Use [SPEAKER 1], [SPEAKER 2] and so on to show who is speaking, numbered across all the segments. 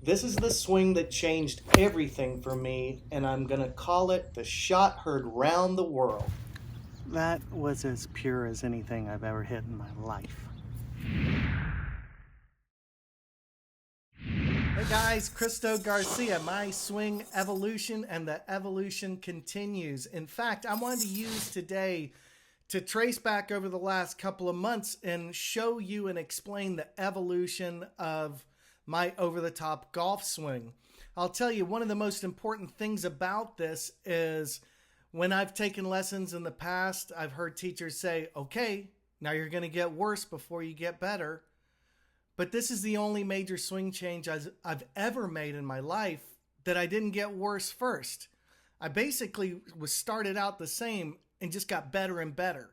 [SPEAKER 1] This is the swing that changed everything for me, and I'm gonna call it the shot heard round the world.
[SPEAKER 2] That was as pure as anything I've ever hit in my life.
[SPEAKER 1] Hey guys, Christo Garcia, my swing evolution, and the evolution continues. In fact, I wanted to use today to trace back over the last couple of months and show you and explain the evolution of my over-the-top golf swing. I'll tell you, one of the most important things about this is when I've taken lessons in the past, I've heard teachers say, okay, now you're going to get worse before you get better. But this is the only major swing change I've ever made in my life that I didn't get worse first. I basically was started out the same and just got better and better.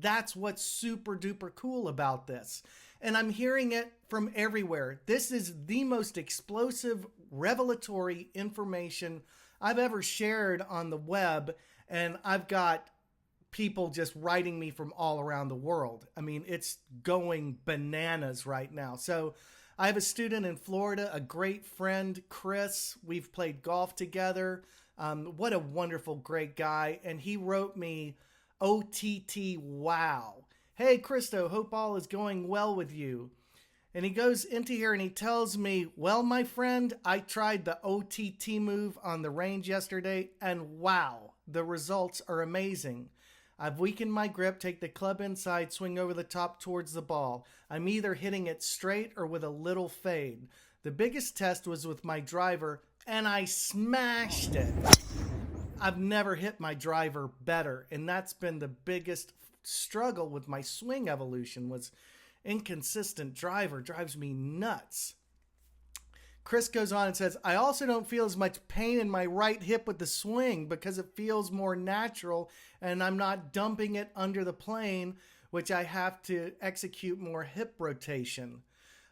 [SPEAKER 1] That's what's super duper cool about this. And I'm hearing it from everywhere. This is the most explosive, revelatory information I've ever shared on the web. And I've got people just writing me from all around the world. I mean, it's going bananas right now. So I have a student in Florida, a great friend, Chris. We've played golf together. What a wonderful, great guy. And he wrote me, OTT, wow. Hey, Christo, hope all is going well with you. And he goes into here and he tells me, well, my friend, I tried the OTT move on the range yesterday, and wow, the results are amazing. I've weakened my grip, take the club inside, swing over the top towards the ball. I'm either hitting it straight or with a little fade. The biggest test was with my driver, and I smashed it. I've never hit my driver better, and that's been the biggest struggle with my swing evolution, was inconsistent driver. Drives me nuts. Chris goes on and says, I also don't feel as much pain in my right hip with the swing because it feels more natural and I'm not dumping it under the plane, which I have to execute more hip rotation.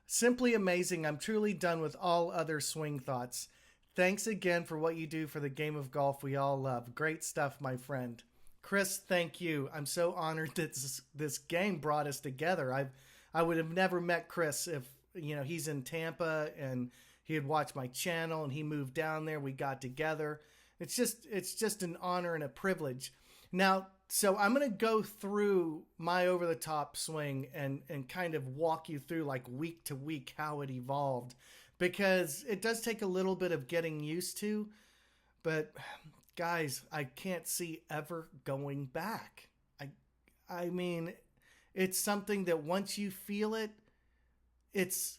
[SPEAKER 1] Simply amazing. I'm truly done with all other swing thoughts. Thanks again for what you do for the game of golf we all love. Great stuff, my friend. Chris, thank you. I'm so honored that this game brought us together. I would have never met Chris if, he's in Tampa and he had watched my channel and he moved down there. We got together. It's just an honor and a privilege. Now, so I'm going to go through my over-the-top swing and kind of walk you through like week to week how it evolved, because it does take a little bit of getting used to, but guys, I can't see ever going back. I mean, it's something that once you feel it, it's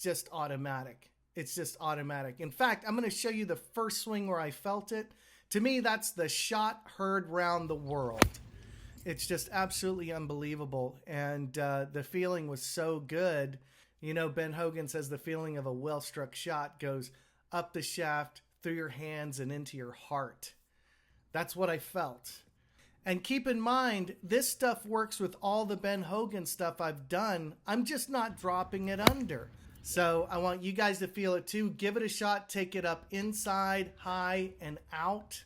[SPEAKER 1] just automatic. It's just automatic. In fact, I'm going to show you the first swing where I felt it. To me, that's the shot heard round the world. It's just absolutely unbelievable. And the feeling was so good. Ben Hogan says the feeling of a well-struck shot goes up the shaft, through your hands, and into your heart. That's what I felt. And keep in mind, this stuff works with all the Ben Hogan stuff I've done. I'm just not dropping it under. So I want you guys to feel it too. Give it a shot. Take it up inside, high, and out.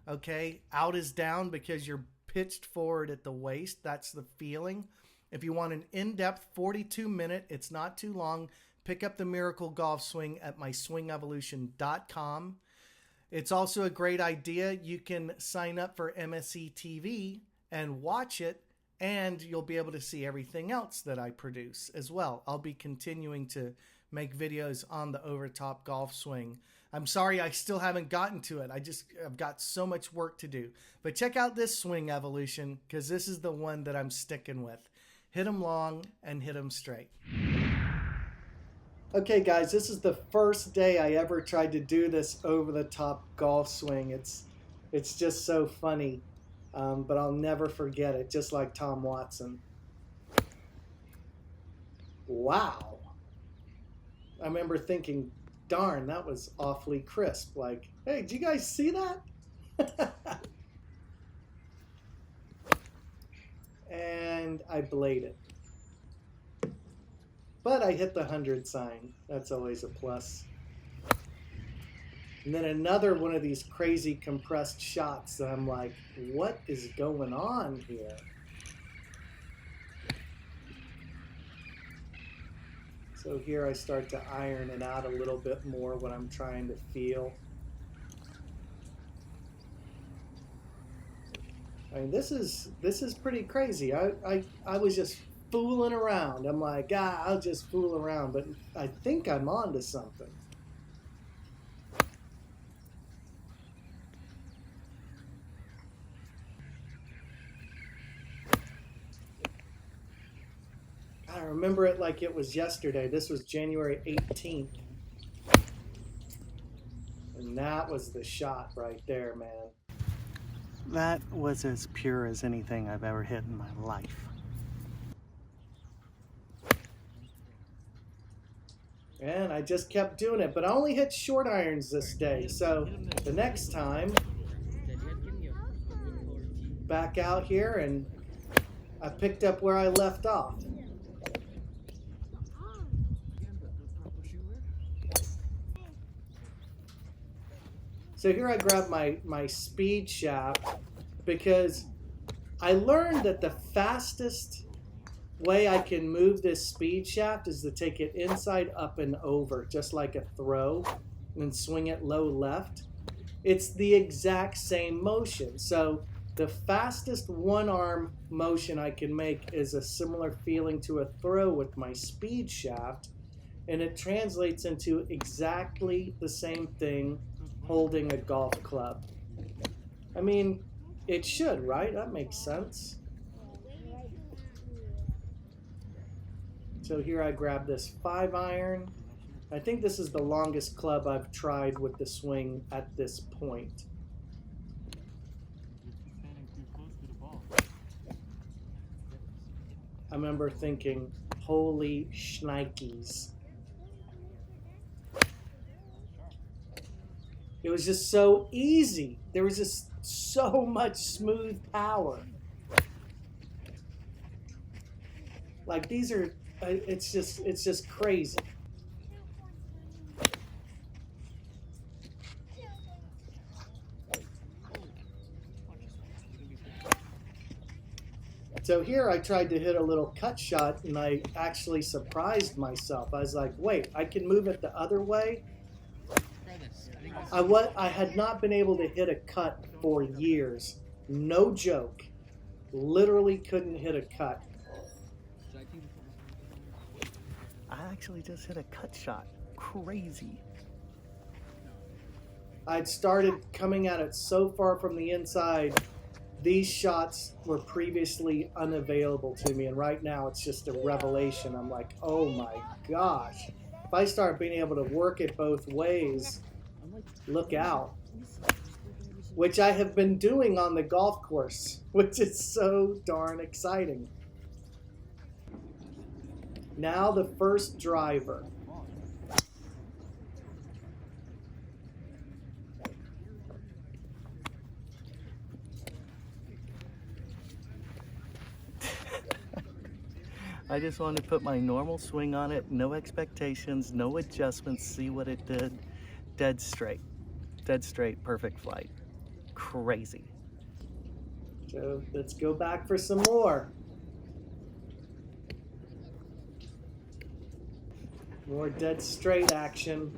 [SPEAKER 1] Okay, out is down because you're pitched forward at the waist. That's the feeling. If you want an in-depth 42-minute, it's not too long, pick up the Miracle Golf Swing at myswingevolution.com. It's also a great idea. You can sign up for MSE TV and watch it, and you'll be able to see everything else that I produce as well. I'll be continuing to make videos on the over-top golf swing. I'm sorry I still haven't gotten to it. I've got so much work to do. But check out this swing evolution, because this is the one that I'm sticking with. Hit them long and hit them straight. Okay, guys, this is the first day I ever tried to do this over-the-top golf swing. It's just so funny, but I'll never forget it, just like Tom Watson. Wow. I remember thinking, darn, that was awfully crisp. Like, hey, did you guys see that? And I bladed. But I hit the 100 sign. That's always a plus. And then another one of these crazy compressed shots that I'm like, what is going on here? So here I start to iron it out a little bit more when I'm trying to feel. I mean, this is pretty crazy. I was just fooling around. I'm like, I'll just fool around, but I think I'm on to something. I remember it like it was yesterday. This was January 18th. And that was the shot right there, man.
[SPEAKER 2] That was as pure as anything I've ever hit in my life.
[SPEAKER 1] And I just kept doing it, but I only hit short irons this day. So the next time, back out here, and I picked up where I left off. So here I grab my speed shaft because I learned that the fastest way I can move this speed shaft is to take it inside, up, and over, just like a throw, and then swing it low left. It's the exact same motion. So the fastest one arm motion I can make is a similar feeling to a throw with my speed shaft, and it translates into exactly the same thing holding a golf club. I mean, it should, right? That makes sense. So here I grab this 5-iron. I think this is the longest club I've tried with the swing at this point. I remember thinking, holy shnikes. It was just so easy. There was just so much smooth power. Like these are, it's just crazy. So here I tried to hit a little cut shot and I actually surprised myself. I was like, wait, I can move it the other way? I had not been able to hit a cut for years. No joke. Literally couldn't hit a cut.
[SPEAKER 2] I actually just hit a cut shot. Crazy.
[SPEAKER 1] I'd started coming at it so far from the inside. These shots were previously unavailable to me, and right now it's just a revelation. I'm like, oh my gosh. If I start being able to work it both ways, look out. Which I have been doing on the golf course, which is so darn exciting. Now the first driver.
[SPEAKER 2] I just wanted to put my normal swing on it, no expectations, no adjustments, see what it did. Dead straight, perfect flight. Crazy.
[SPEAKER 1] So let's go back for some more. More dead straight action.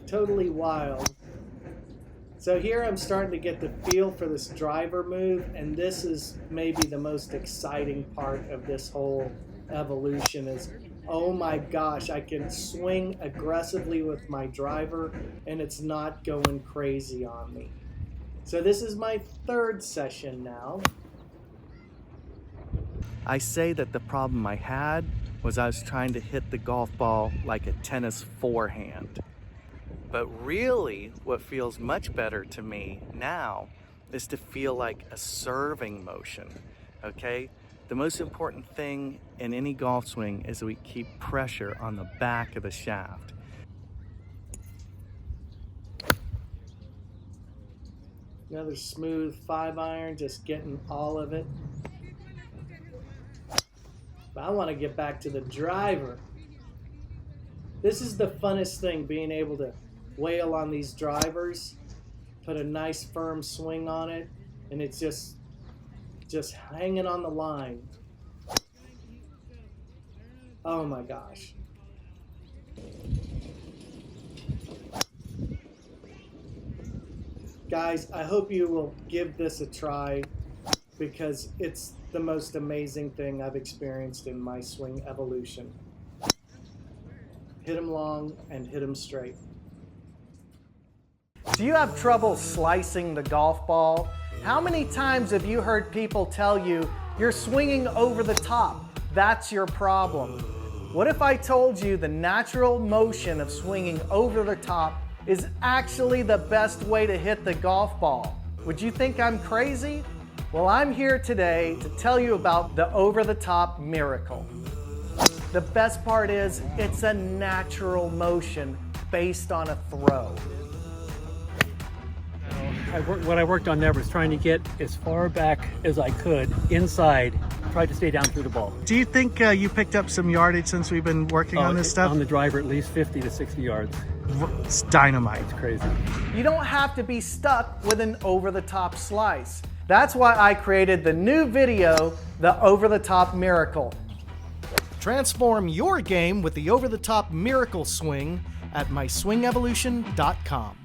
[SPEAKER 1] Totally wild. So here I'm starting to get the feel for this driver move, and this is maybe the most exciting part of this whole evolution is, oh my gosh, I can swing aggressively with my driver and it's not going crazy on me. So this is my third session now.
[SPEAKER 2] I say that the problem I had was I was trying to hit the golf ball like a tennis forehand. But really, what feels much better to me now is to feel like a serving motion, okay? The most important thing in any golf swing is that we keep pressure on the back of the shaft.
[SPEAKER 1] Another smooth 5-iron, just getting all of it. But I want to get back to the driver. This is the funnest thing, being able to wail on these drivers, put a nice firm swing on it, and it's just hanging on the line. Oh my gosh. Guys, I hope you will give this a try because it's the most amazing thing I've experienced in my swing evolution. Hit them long and hit them straight. Do you have trouble slicing the golf ball? How many times have you heard people tell you you're swinging over the top? That's your problem. What if I told you the natural motion of swinging over the top is actually the best way to hit the golf ball? Would you think I'm crazy? Well, I'm here today to tell you about the over-the-top miracle. The best part is it's a natural motion based on a throw.
[SPEAKER 3] What I worked on there was trying to get as far back as I could inside, tried to stay down through the ball.
[SPEAKER 2] Do you think you picked up some yardage since we've been working on this stuff?
[SPEAKER 3] On the driver, at least 50 to 60 yards.
[SPEAKER 2] It's dynamite.
[SPEAKER 3] It's crazy.
[SPEAKER 1] You don't have to be stuck with an over-the-top slice. That's why I created the new video, the over-the-top miracle. Transform your game with the over-the-top miracle swing at myswingevolution.com.